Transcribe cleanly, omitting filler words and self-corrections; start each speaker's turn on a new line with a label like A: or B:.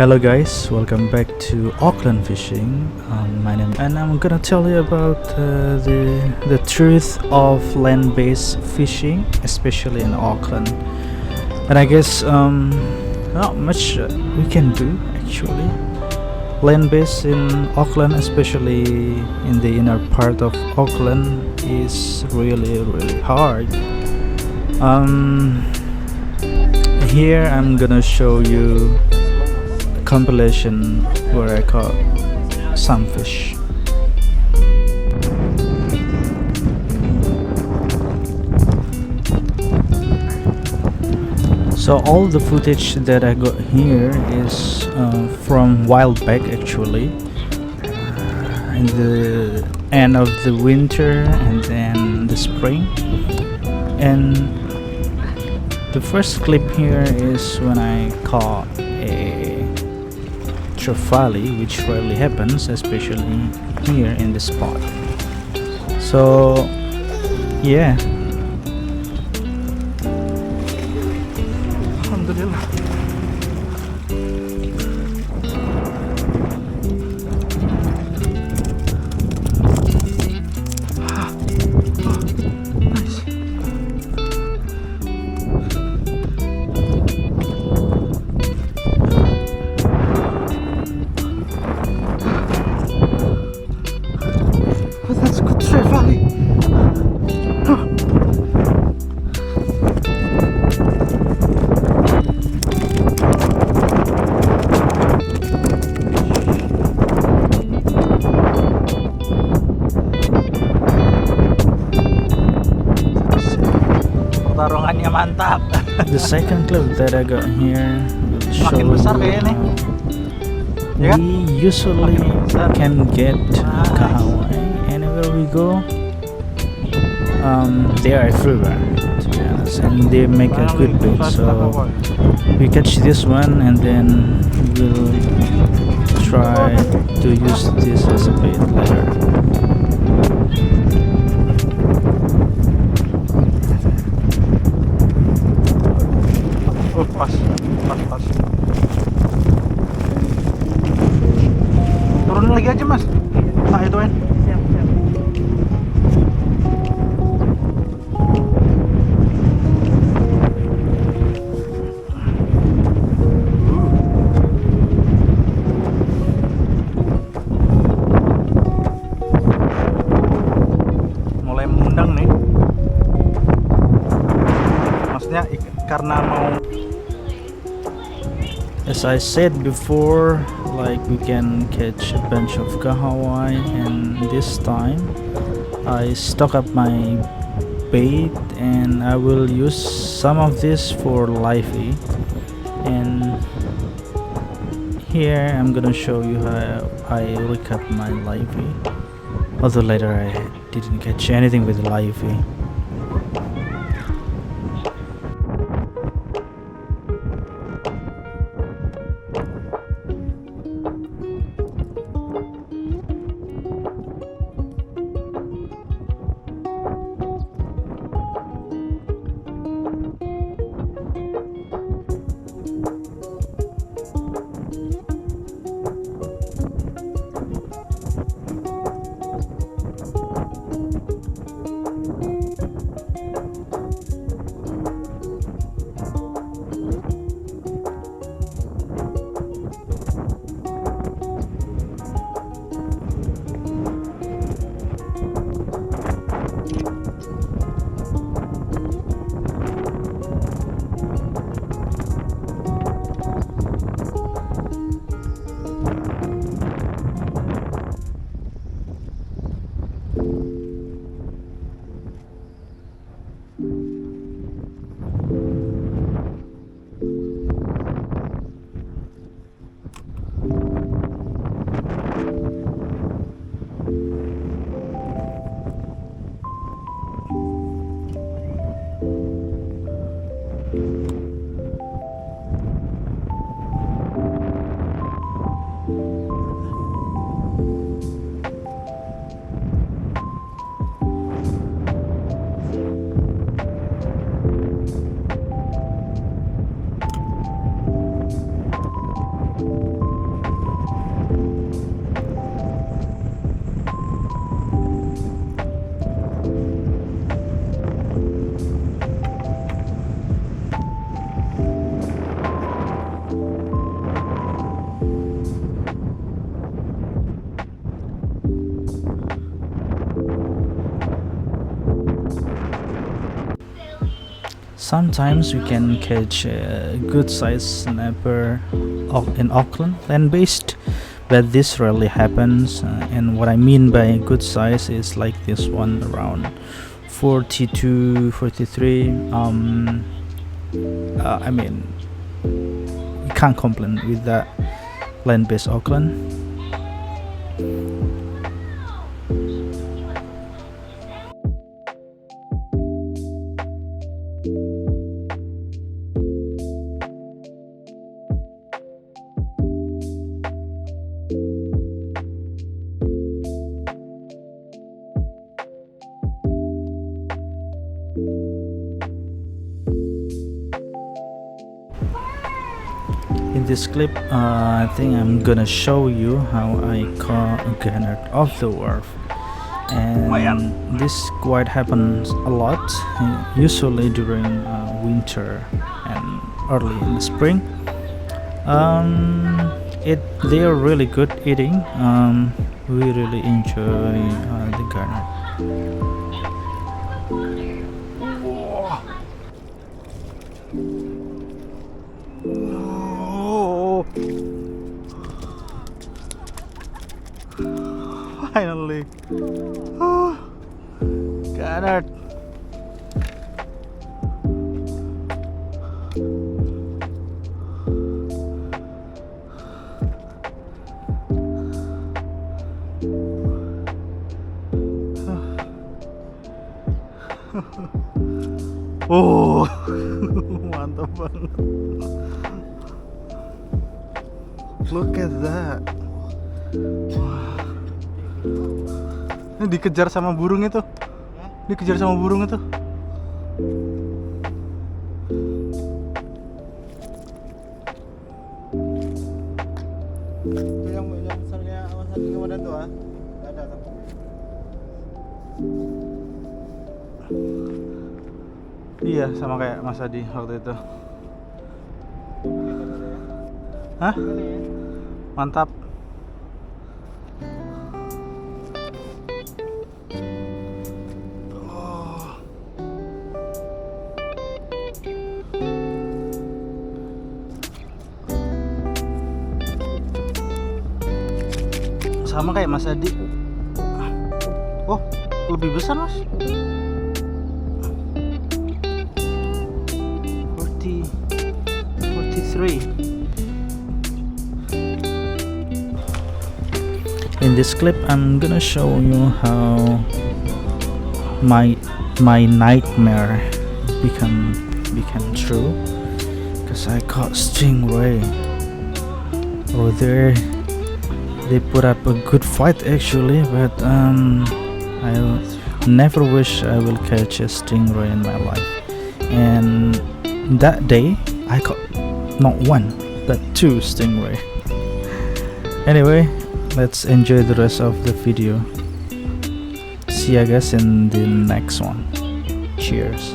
A: Hello guys, welcome back to Auckland fishing. My name, and I'm gonna tell you about the truth of land-based fishing, especially in Auckland. And I guess not much we can do actually. Land-based in Auckland, especially in the inner part of Auckland, is really hard. Here I'm gonna show you compilation where I caught some fish. So all the footage that I got here is from wild back actually, in the end of the winter and then the spring. And the first clip here is when I caught a Trevally, which rarely happens, especially here in the spot. So yeah, alhamdulillah.
B: Tarongannya mantap.
A: The second clip that I got here will show
B: Makin besar kayaknya nih.
A: we usually can get Kahawai anywhere we go. They are everywhere, to be honest, and they make a good bait. So we catch this one and then we'll try to use this as a bait later.
B: Pas. Turunin lagi aja mas. Tak ituin. Siap. Mulai mengundang nih. Maksudnya karena mau.
A: As I said before, like we can catch a bunch of Kahawai, and this time I stock up my bait and I will use some of this for livey. And here I'm gonna show you how I rig up my livey, although later I didn't catch anything with livey. sometimes we can catch a good size snapper in Auckland land-based, but this rarely happens. And what I mean by good size is like this one, around 42, 43. I mean, you can't complain with that land-based Auckland. In this clip, I think I'm gonna show you how I caught a Gurnard off the wharf, and this quite happens a lot, usually during winter and early in the spring. They are really good eating. We really enjoy the Gurnard.
B: Finally. Gurnard. Oh, mantap banget. Look at that. Ini dikejar sama burung itu. Dikejar sama burung itu.
C: Itu yang besar kayak Mas Adi kemarin tuh ah. Ada tuh.
B: Iya, sama kayak Mas Adi waktu itu. Hah? Mantap. Sama kayak Mas Adi. Oh, lebih besar Mas. 43.
A: In this clip, I'm gonna show you how my nightmare became true, because I caught stingray over there. They put up a good fight actually, but I never wish I will catch a stingray in my life. And that day I caught not one but 2 stingray. Anyway, let's enjoy the rest of the video. See you guys in the next one. Cheers.